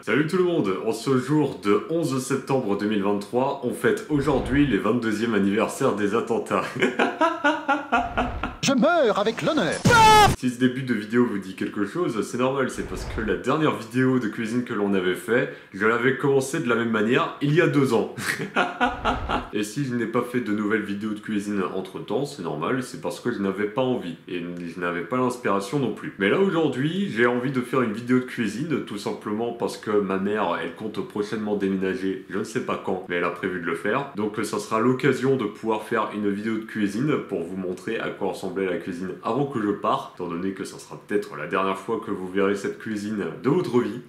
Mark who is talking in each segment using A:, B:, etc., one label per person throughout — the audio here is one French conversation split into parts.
A: Salut tout le monde, en ce jour de 11 septembre 2023, on fête aujourd'hui les 22e anniversaire des attentats.
B: Je meurs avec l'honneur.
A: Si ce début de vidéo vous dit quelque chose, c'est normal, c'est parce que la dernière vidéo de cuisine que l'on avait fait, je l'avais commencé de la même manière il y a 2 ans. Et si je n'ai pas fait de nouvelles vidéos de cuisine entre temps, c'est normal, c'est parce que je n'avais pas envie, et je n'avais pas l'inspiration non plus. Mais là aujourd'hui, j'ai envie de faire une vidéo de cuisine, tout simplement parce que ma mère, elle compte prochainement déménager, je ne sais pas quand, mais elle a prévu de le faire. Donc ça sera l'occasion de pouvoir faire une vidéo de cuisine pour vous montrer à quoi ressemblait la cuisine avant que je parte, étant donné que ça sera peut-être la dernière fois que vous verrez cette cuisine de votre vie.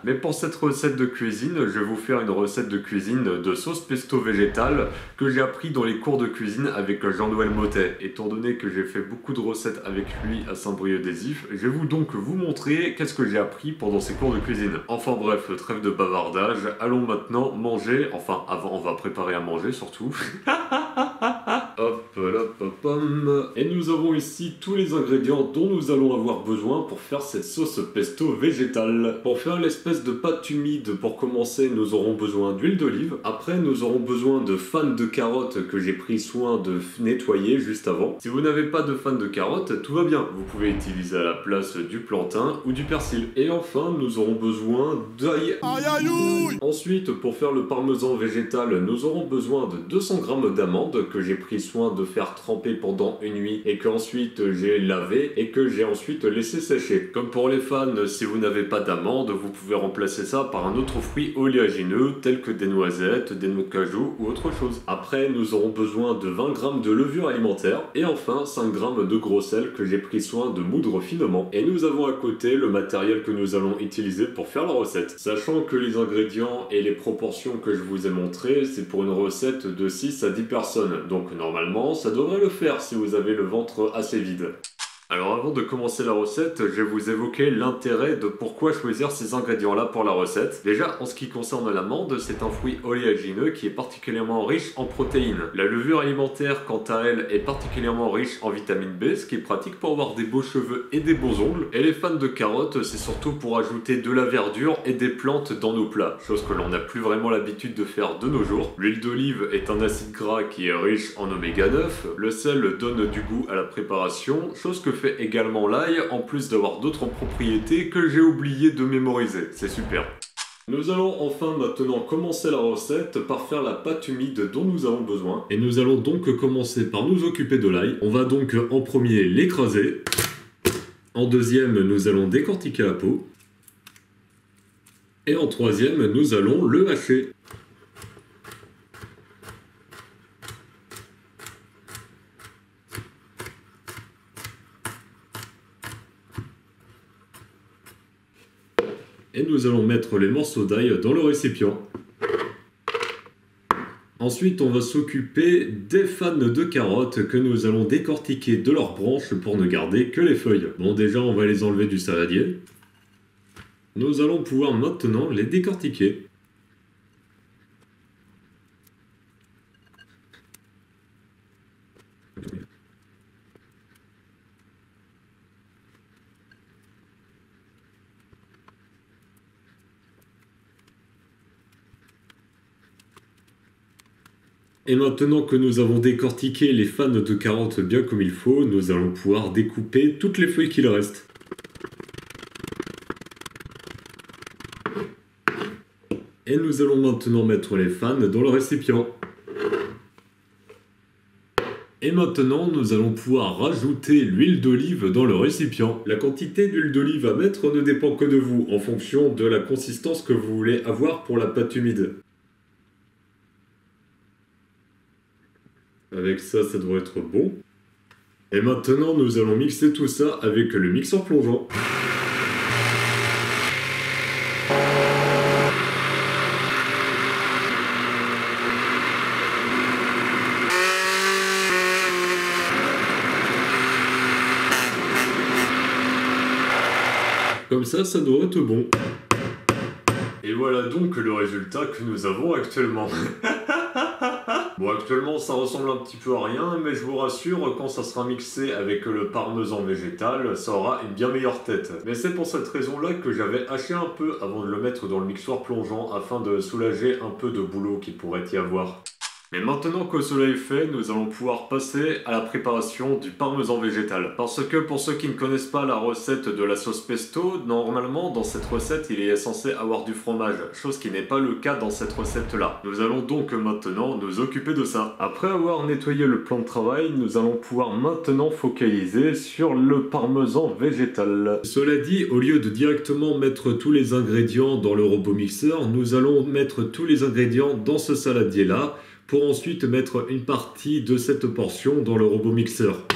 A: Mais pour cette recette de cuisine, je vais vous faire une recette de cuisine de sauce pesto végétale que j'ai appris dans les cours de cuisine avec Jean-Noël Mottet. Étant donné que j'ai fait beaucoup de recettes avec lui à Saint-Brieuc-des-Ifs, je vais donc vous montrer qu'est-ce que j'ai appris pendant ces cours de cuisine. Enfin bref, trêve de bavardage, allons maintenant manger, enfin avant on va préparer à manger surtout. Hop là, hop, hop. Et nous avons ici tous les ingrédients dont nous allons avoir besoin pour faire cette sauce pesto végétale. Pour faire l'espèce de pâte humide, pour commencer, nous aurons besoin d'huile d'olive. Après, nous aurons besoin de fans de carottes que j'ai pris soin de nettoyer juste avant. Si vous n'avez pas de fans de carottes, tout va bien. Vous pouvez utiliser à la place du plantain ou du persil. Et enfin, nous aurons besoin d'ail. Ensuite, pour faire le parmesan végétal, nous aurons besoin de 200 g d'amandes que j'ai pris soin de faire tremper pendant une nuit et qu'ensuite j'ai lavé et que j'ai ensuite laissé sécher. Comme pour les fans, si vous n'avez pas d'amandes, vous pouvez remplacer ça par un autre fruit oléagineux tel que des noisettes, des noix de cajou ou autre chose. Après, nous aurons besoin de 20 g de levure alimentaire et enfin 5 g de gros sel que j'ai pris soin de moudre finement. Et nous avons à côté le matériel que nous allons utiliser pour faire la recette. Sachant que les ingrédients et les proportions que je vous ai montrées, c'est pour une recette de 6 à 10 personnes. Donc normalement, ça devrait le faire si vous avez le ventre assez vide. Alors avant de commencer la recette, je vais vous évoquer l'intérêt de pourquoi choisir ces ingrédients-là pour la recette. Déjà, en ce qui concerne l'amande, c'est un fruit oléagineux qui est particulièrement riche en protéines. La levure alimentaire, quant à elle, est particulièrement riche en vitamine B, ce qui est pratique pour avoir des beaux cheveux et des beaux ongles. Et les fans de carottes, c'est surtout pour ajouter de la verdure et des plantes dans nos plats, chose que l'on n'a plus vraiment l'habitude de faire de nos jours. L'huile d'olive est un acide gras qui est riche en oméga 9. Le sel donne du goût à la préparation, chose que fait également l'ail, en plus d'avoir d'autres propriétés que j'ai oublié de mémoriser. C'est super. Nous allons enfin maintenant commencer la recette par faire la pâte humide dont nous avons besoin. Et nous allons donc commencer par nous occuper de l'ail. On va donc en premier l'écraser. En deuxième, nous allons décortiquer la peau. Et en troisième, nous allons le hacher. Et nous allons mettre les morceaux d'ail dans le récipient. Ensuite, on va s'occuper des fans de carottes que nous allons décortiquer de leurs branches pour ne garder que les feuilles. Bon, déjà, on va les enlever du saladier. Nous allons pouvoir maintenant les décortiquer. Et maintenant que nous avons décortiqué les fans de carottes bien comme il faut, nous allons pouvoir découper toutes les feuilles qu'il reste. Et nous allons maintenant mettre les fans dans le récipient. Et maintenant, nous allons pouvoir rajouter l'huile d'olive dans le récipient. La quantité d'huile d'olive à mettre ne dépend que de vous, en fonction de la consistance que vous voulez avoir pour la pâte humide. Avec ça, ça doit être bon. Et maintenant, nous allons mixer tout ça avec le mixeur plongeant. Comme ça doit être bon. Et voilà donc le résultat que nous avons actuellement. Bon, actuellement ça ressemble un petit peu à rien, mais je vous rassure, quand ça sera mixé avec le parmesan végétal, ça aura une bien meilleure tête. Mais c'est pour cette raison-là que j'avais haché un peu avant de le mettre dans le mixeur plongeant afin de soulager un peu de boulot qu'il pourrait y avoir. Mais maintenant que cela est fait, nous allons pouvoir passer à la préparation du parmesan végétal. Parce que pour ceux qui ne connaissent pas la recette de la sauce pesto, normalement dans cette recette il est censé avoir du fromage, chose qui n'est pas le cas dans cette recette là. Nous allons donc maintenant nous occuper de ça. Après avoir nettoyé le plan de travail, nous allons pouvoir maintenant focaliser sur le parmesan végétal. Cela dit, au lieu de directement mettre tous les ingrédients dans le robot mixeur, nous allons mettre tous les ingrédients dans ce saladier là, pour ensuite mettre une partie de cette portion dans le robot mixeur.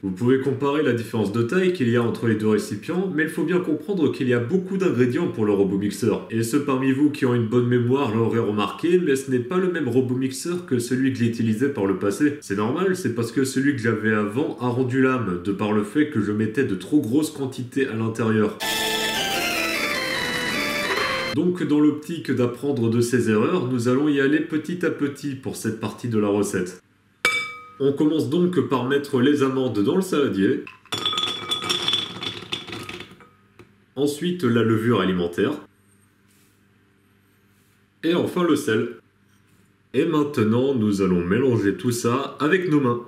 A: Vous pouvez comparer la différence de taille qu'il y a entre les deux récipients, mais il faut bien comprendre qu'il y a beaucoup d'ingrédients pour le robot mixeur. Et ceux parmi vous qui ont une bonne mémoire l'auraient remarqué, mais ce n'est pas le même robot mixeur que celui que j'ai utilisé par le passé. C'est normal, c'est parce que celui que j'avais avant a rendu l'âme, de par le fait que je mettais de trop grosses quantités à l'intérieur. Donc dans l'optique d'apprendre de ces erreurs, nous allons y aller petit à petit pour cette partie de la recette. On commence donc par mettre les amandes dans le saladier. Ensuite la levure alimentaire. Et enfin le sel. Et maintenant nous allons mélanger tout ça avec nos mains.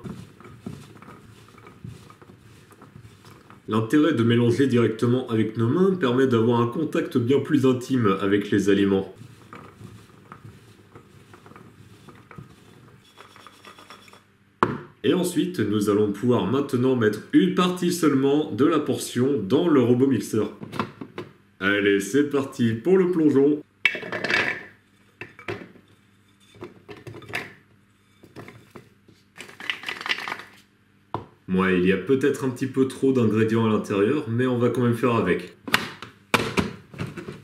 A: L'intérêt de mélanger directement avec nos mains permet d'avoir un contact bien plus intime avec les aliments. Et ensuite, nous allons pouvoir maintenant mettre une partie seulement de la portion dans le robot mixeur. Allez, c'est parti pour le plongeon. Ouais, il y a peut-être un petit peu trop d'ingrédients à l'intérieur, mais on va quand même faire avec.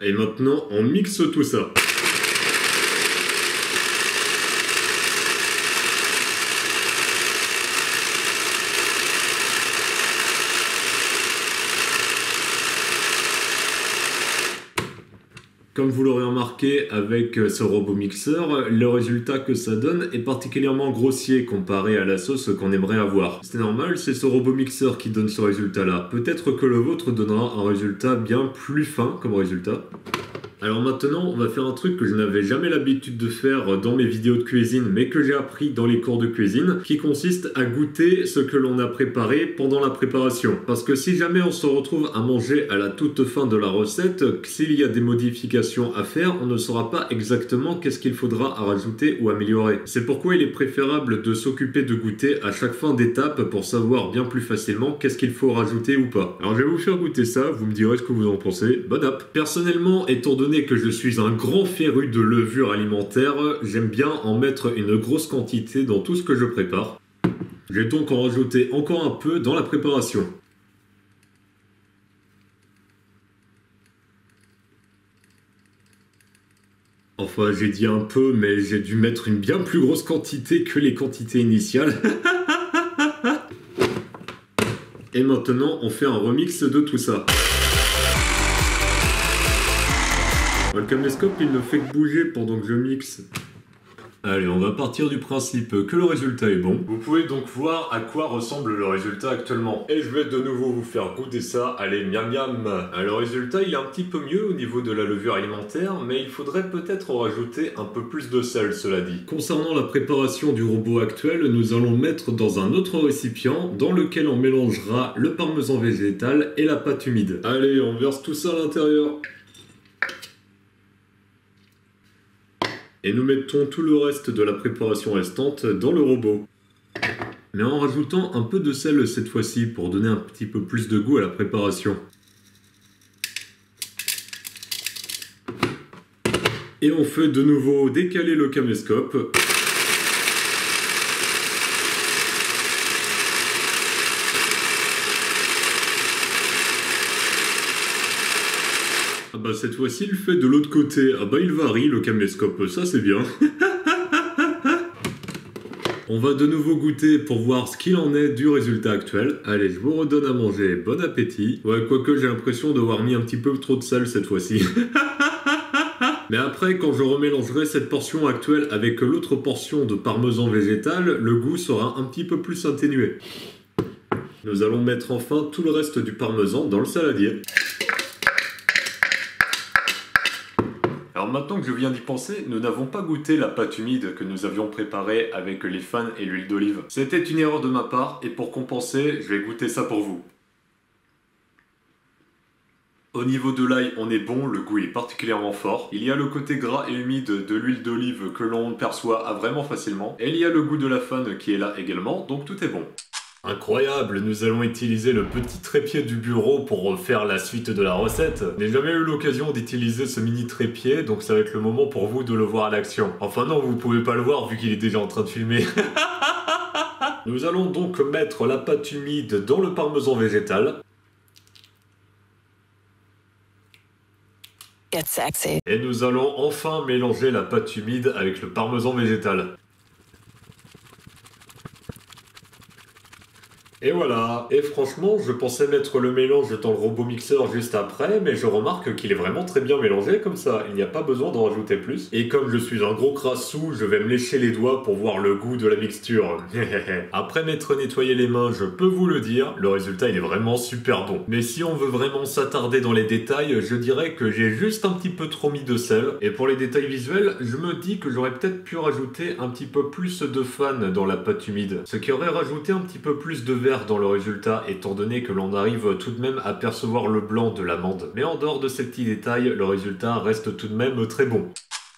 A: Et maintenant, on mixe tout ça. Comme vous l'aurez remarqué avec ce robot mixeur, le résultat que ça donne est particulièrement grossier comparé à la sauce qu'on aimerait avoir. C'est normal, c'est ce robot mixeur qui donne ce résultat-là. Peut-être que le vôtre donnera un résultat bien plus fin comme résultat. Alors maintenant, on va faire un truc que je n'avais jamais l'habitude de faire dans mes vidéos de cuisine, mais que j'ai appris dans les cours de cuisine, qui consiste à goûter ce que l'on a préparé pendant la préparation. Parce que si jamais on se retrouve à manger à la toute fin de la recette, s'il y a des modifications à faire, on ne saura pas exactement qu'est-ce qu'il faudra à rajouter ou améliorer. C'est pourquoi il est préférable de s'occuper de goûter à chaque fin d'étape pour savoir bien plus facilement qu'est-ce qu'il faut rajouter ou pas. Alors je vais vous faire goûter ça, vous me direz ce que vous en pensez. Bonne app. Personnellement, étant donné que je suis un grand féru de levure alimentaire, j'aime bien en mettre une grosse quantité dans tout ce que je prépare. Je vais donc en rajouter encore un peu dans la préparation. Enfin, j'ai dit un peu, mais j'ai dû mettre une bien plus grosse quantité que les quantités initiales. Et maintenant, on fait un remix de tout ça. Le caméscope, il ne fait que bouger pendant que je mixe. Allez, on va partir du principe que le résultat est bon. Vous pouvez donc voir à quoi ressemble le résultat actuellement. Et je vais de nouveau vous faire goûter ça. Allez, miam miam. Le résultat, il est un petit peu mieux au niveau de la levure alimentaire, mais il faudrait peut-être rajouter un peu plus de sel, cela dit. Concernant la préparation du robot actuel, nous allons le mettre dans un autre récipient dans lequel on mélangera le parmesan végétal et la pâte humide. Allez, on verse tout ça à l'intérieur. Et nous mettons tout le reste de la préparation restante dans le robot. Mais en rajoutant un peu de sel cette fois-ci pour donner un petit peu plus de goût à la préparation. Et on fait de nouveau décaler le caméscope. Ah bah cette fois-ci il fait de l'autre côté. Ah bah il varie le caméscope, ça c'est bien. On va de nouveau goûter pour voir ce qu'il en est du résultat actuel. Allez, je vous redonne à manger, bon appétit. Ouais, quoique j'ai l'impression d'avoir mis un petit peu trop de sel cette fois-ci. Mais après, quand je remélangerai cette portion actuelle avec l'autre portion de parmesan végétal, le goût sera un petit peu plus atténué. Nous allons mettre enfin tout le reste du parmesan dans le saladier. Alors maintenant que je viens d'y penser, nous n'avons pas goûté la pâte humide que nous avions préparée avec les fans et l'huile d'olive. C'était une erreur de ma part et pour compenser, je vais goûter ça pour vous. Au niveau de l'ail, on est bon, le goût est particulièrement fort. Il y a le côté gras et humide de l'huile d'olive que l'on perçoit vraiment facilement. Et il y a le goût de la fan qui est là également, donc tout est bon. Incroyable, nous allons utiliser le petit trépied du bureau pour faire la suite de la recette. Je n'ai jamais eu l'occasion d'utiliser ce mini trépied, donc ça va être le moment pour vous de le voir à l'action. Enfin non, vous pouvez pas le voir vu qu'il est déjà en train de filmer. Nous allons donc mettre la pâte humide dans le parmesan végétal.
B: Get sexy.
A: Et nous allons enfin mélanger la pâte humide avec le parmesan végétal. Et voilà, et franchement, je pensais mettre le mélange dans le robot mixeur juste après, mais je remarque qu'il est vraiment très bien mélangé comme ça, il n'y a pas besoin d'en rajouter plus. Et comme je suis un gros crassou, je vais me lécher les doigts pour voir le goût de la mixture. Après m'être nettoyé les mains, je peux vous le dire, le résultat il est vraiment super bon. Mais si on veut vraiment s'attarder dans les détails, je dirais que j'ai juste un petit peu trop mis de sel. Et pour les détails visuels, je me dis que j'aurais peut-être pu rajouter un petit peu plus de fan dans la pâte humide, ce qui aurait rajouté un petit peu plus de vert dans le résultat, étant donné que l'on arrive tout de même à percevoir le blanc de l'amande. Mais en dehors de ces petits détails, le résultat reste tout de même très bon.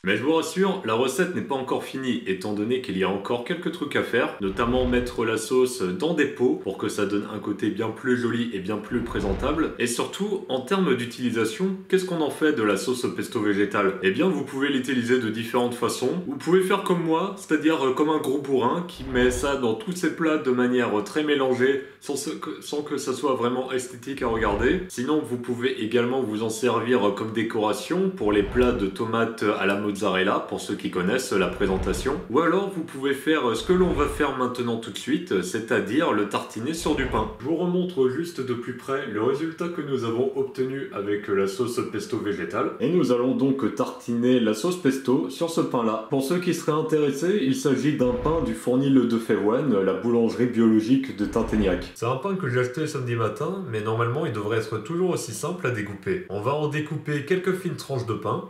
A: Mais je vous rassure, la recette n'est pas encore finie, étant donné qu'il y a encore quelques trucs à faire, notamment mettre la sauce dans des pots pour que ça donne un côté bien plus joli et bien plus présentable. Et surtout, en termes d'utilisation, qu'est-ce qu'on en fait de la sauce pesto végétale? Eh bien, vous pouvez l'utiliser de différentes façons. Vous pouvez faire comme moi, c'est-à-dire comme un gros bourrin qui met ça dans tous ses plats de manière très mélangée, sans que ça soit vraiment esthétique à regarder. Sinon, vous pouvez également vous en servir comme décoration pour les plats de tomates à la mozzarella, pour ceux qui connaissent la présentation. Ou alors, vous pouvez faire ce que l'on va faire maintenant tout de suite, c'est-à-dire le tartiner sur du pain. Je vous remontre juste de plus près le résultat que nous avons obtenu avec la sauce pesto végétale. Et nous allons donc tartiner la sauce pesto sur ce pain-là. Pour ceux qui seraient intéressés, il s'agit d'un pain du Fournil de Férouane, la boulangerie biologique de Tinténiac. C'est un pain que j'ai acheté samedi matin, mais normalement il devrait être toujours aussi simple à découper. On va en découper quelques fines tranches de pain.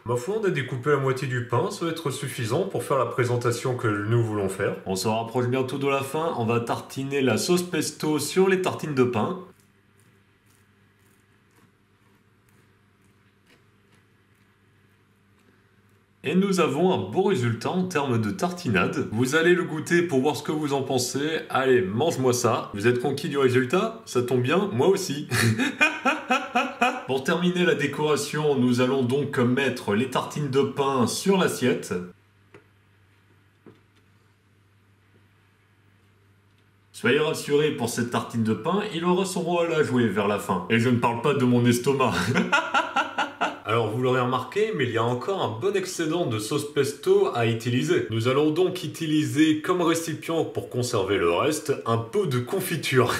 A: Ma foi, on a découpé la moitié du pain, ça va être suffisant pour faire la présentation que nous voulons faire. On se rapproche bientôt de la fin, on va tartiner la sauce pesto sur les tartines de pain. Et nous avons un beau résultat en termes de tartinade. Vous allez le goûter pour voir ce que vous en pensez. Allez, mange-moi ça. Vous êtes conquis du résultat? Ça tombe bien, moi aussi. Pour terminer la décoration, nous allons donc mettre les tartines de pain sur l'assiette. Soyez rassurés, pour cette tartine de pain, il aura son rôle à jouer vers la fin. Et je ne parle pas de mon estomac. Alors vous l'aurez remarqué, mais il y a encore un bon excédent de sauce pesto à utiliser. Nous allons donc utiliser comme récipient pour conserver le reste un pot de confiture.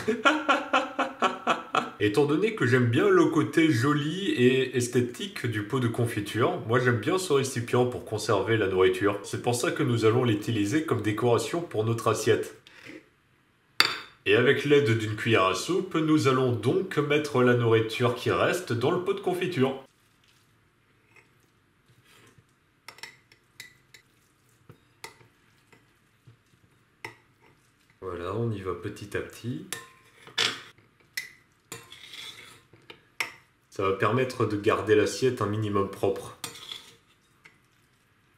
A: Étant donné que j'aime bien le côté joli et esthétique du pot de confiture, moi j'aime bien ce récipient pour conserver la nourriture. C'est pour ça que nous allons l'utiliser comme décoration pour notre assiette. Et avec l'aide d'une cuillère à soupe, nous allons donc mettre la nourriture qui reste dans le pot de confiture. Voilà, on y va petit à petit. Ça va permettre de garder l'assiette un minimum propre.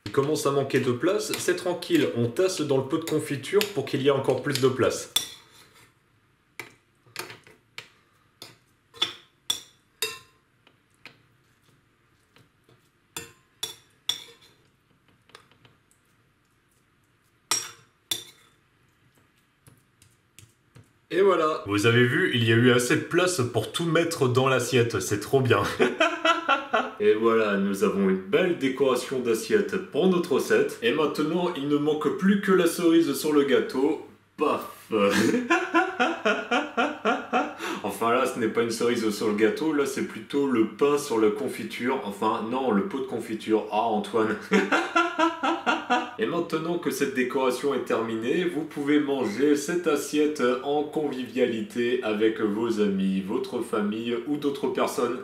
A: Il commence à manquer de place, c'est tranquille, on tasse dans le pot de confiture pour qu'il y ait encore plus de place. Et voilà, vous avez vu, il y a eu assez de place pour tout mettre dans l'assiette, c'est trop bien. Et voilà, nous avons une belle décoration d'assiettes pour notre recette. Et maintenant, il ne manque plus que la cerise sur le gâteau. Paf. Enfin là, ce n'est pas une cerise sur le gâteau, là c'est plutôt le pain sur la confiture. Enfin non, le pot de confiture. Ah Antoine. Et maintenant que cette décoration est terminée, vous pouvez manger cette assiette en convivialité avec vos amis, votre famille ou d'autres personnes.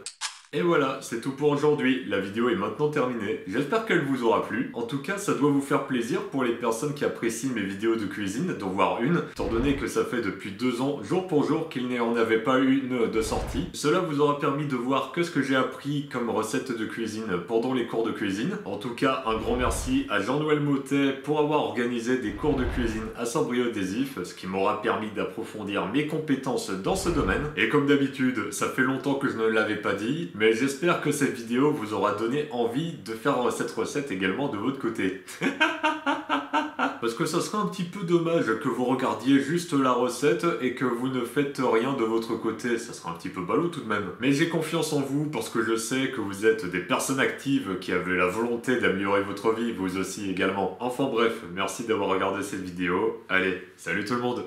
A: Et voilà, c'est tout pour aujourd'hui. La vidéo est maintenant terminée. J'espère qu'elle vous aura plu. En tout cas, ça doit vous faire plaisir pour les personnes qui apprécient mes vidéos de cuisine d'en voir une, étant donné que ça fait depuis 2 ans, jour pour jour, qu'il n'y en avait pas une de sortie. Cela vous aura permis de voir que ce que j'ai appris comme recette de cuisine pendant les cours de cuisine. En tout cas, un grand merci à Jean-Noël Mottet pour avoir organisé des cours de cuisine à Saint-Brieuc-des-Ifs, ce qui m'aura permis d'approfondir mes compétences dans ce domaine. Et comme d'habitude, ça fait longtemps que je ne l'avais pas dit, mais j'espère que cette vidéo vous aura donné envie de faire cette recette également de votre côté. Parce que ça serait un petit peu dommage que vous regardiez juste la recette et que vous ne faites rien de votre côté. Ça serait un petit peu ballot tout de même. Mais j'ai confiance en vous parce que je sais que vous êtes des personnes actives qui avez la volonté d'améliorer votre vie, vous aussi également. Enfin bref, merci d'avoir regardé cette vidéo. Allez, salut tout le monde!